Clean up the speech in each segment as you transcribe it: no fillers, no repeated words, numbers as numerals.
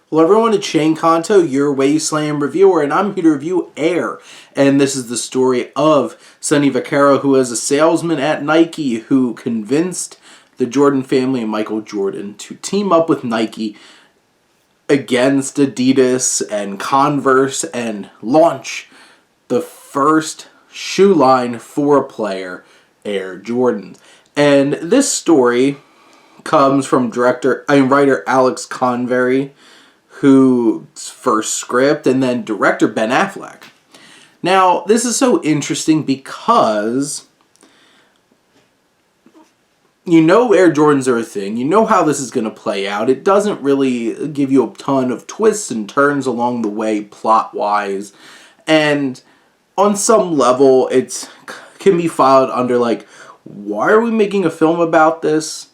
Hello everyone, it's Shane Kanto, your Wasteland Reviewer, and I'm here to review Air. And this is the story of Sonny Vaccaro, who is a salesman at Nike who convinced the Jordan family and Michael Jordan to team up with Nike against Adidas and Converse and launch the first shoe line for a player, Air Jordans. And this story comes from writer Alex Convery, whose first script, and then director Ben Affleck. Now, this is so interesting because you know Air Jordans are a thing. You know how this is going to play out. It doesn't really give you a ton of twists and turns along the way plot-wise. And on some level, it can be filed under like, why are we making a film about this?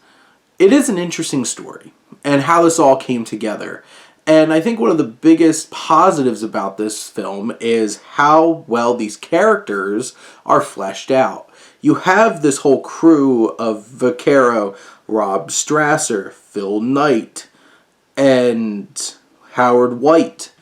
It is an interesting story and how this all came together. And I think one of the biggest positives about this film is how well these characters are fleshed out. You have this whole crew of Vaccaro, Rob Strasser, Phil Knight, and Howard White,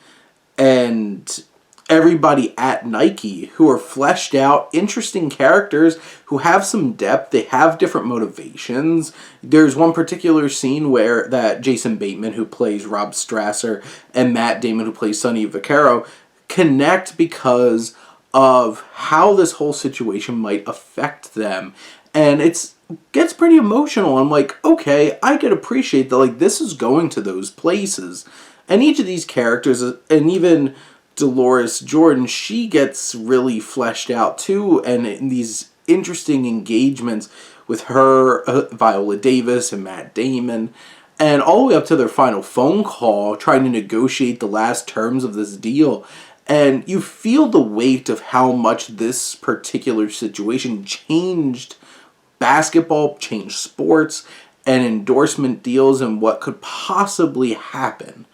and everybody at Nike who are fleshed out, interesting characters who have some depth. They have different motivations. There's one particular scene where that Jason Bateman, who plays Rob Strasser, and Matt Damon, who plays Sonny Vaccaro, connect because of how this whole situation might affect them. And it gets pretty emotional. I'm like, okay, I could appreciate that, like, this is going to those places. And each of these characters, and even Dolores Jordan, she gets really fleshed out too, and in these interesting engagements with her, Viola Davis, and Matt Damon, and all the way up to their final phone call trying to negotiate the last terms of this deal. And you feel the weight of how much this particular situation changed basketball, changed sports, and endorsement deals, and what could possibly happen.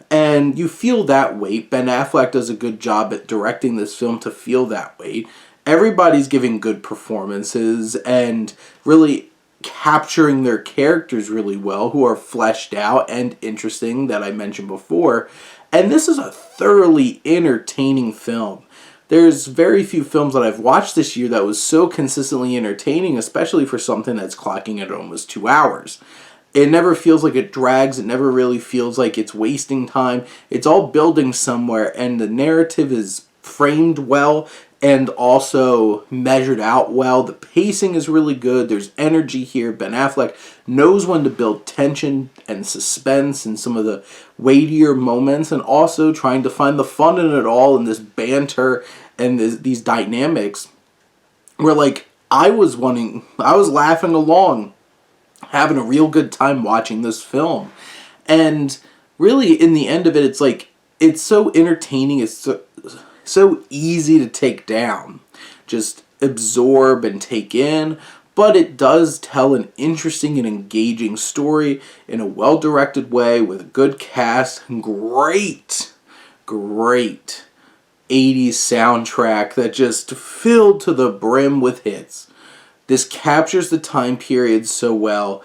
And you feel that weight. Ben Affleck does a good job at directing this film to feel that weight. Everybody's giving good performances and really capturing their characters really well, who are fleshed out and interesting, that I mentioned before. And this is a thoroughly entertaining film. There's very few films that I've watched this year that was so consistently entertaining, especially for something that's clocking at almost 2 hours. It never feels like it drags. It never really feels like it's wasting time. It's all building somewhere, and the narrative is framed well and also measured out well. The pacing is really good. There's energy here. Ben Affleck knows when to build tension and suspense in some of the weightier moments, and also trying to find the fun in it all, and this banter and these dynamics where, like, I was laughing along, having a real good time watching this film. And really, in the end of it, it's like, it's so entertaining, it's so easy to take down, just absorb and take in, but it does tell an interesting and engaging story in a well-directed way with a good cast, great 80s soundtrack that just filled to the brim with hits. This captures the time period so well.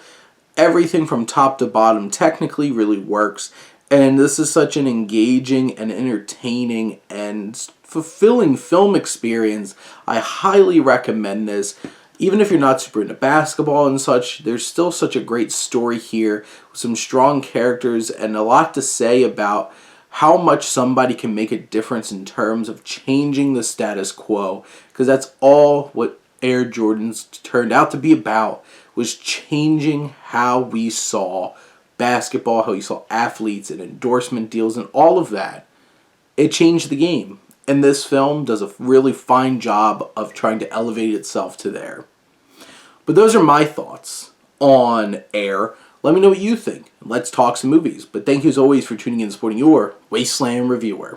Everything from top to bottom technically really works. And this is such an engaging and entertaining and fulfilling film experience. I highly recommend this. Even if you're not super into basketball and such, there's still such a great story here with some strong characters and a lot to say about how much somebody can make a difference in terms of changing the status quo. Because that's all what Air Jordans turned out to be about, was changing how we saw basketball, how we saw athletes and endorsement deals and all of that. It changed the game. And this film does a really fine job of trying to elevate itself to there. But those are my thoughts on Air. Let me know what you think. Let's talk some movies. But thank you as always for tuning in and supporting your Wasteland Reviewer.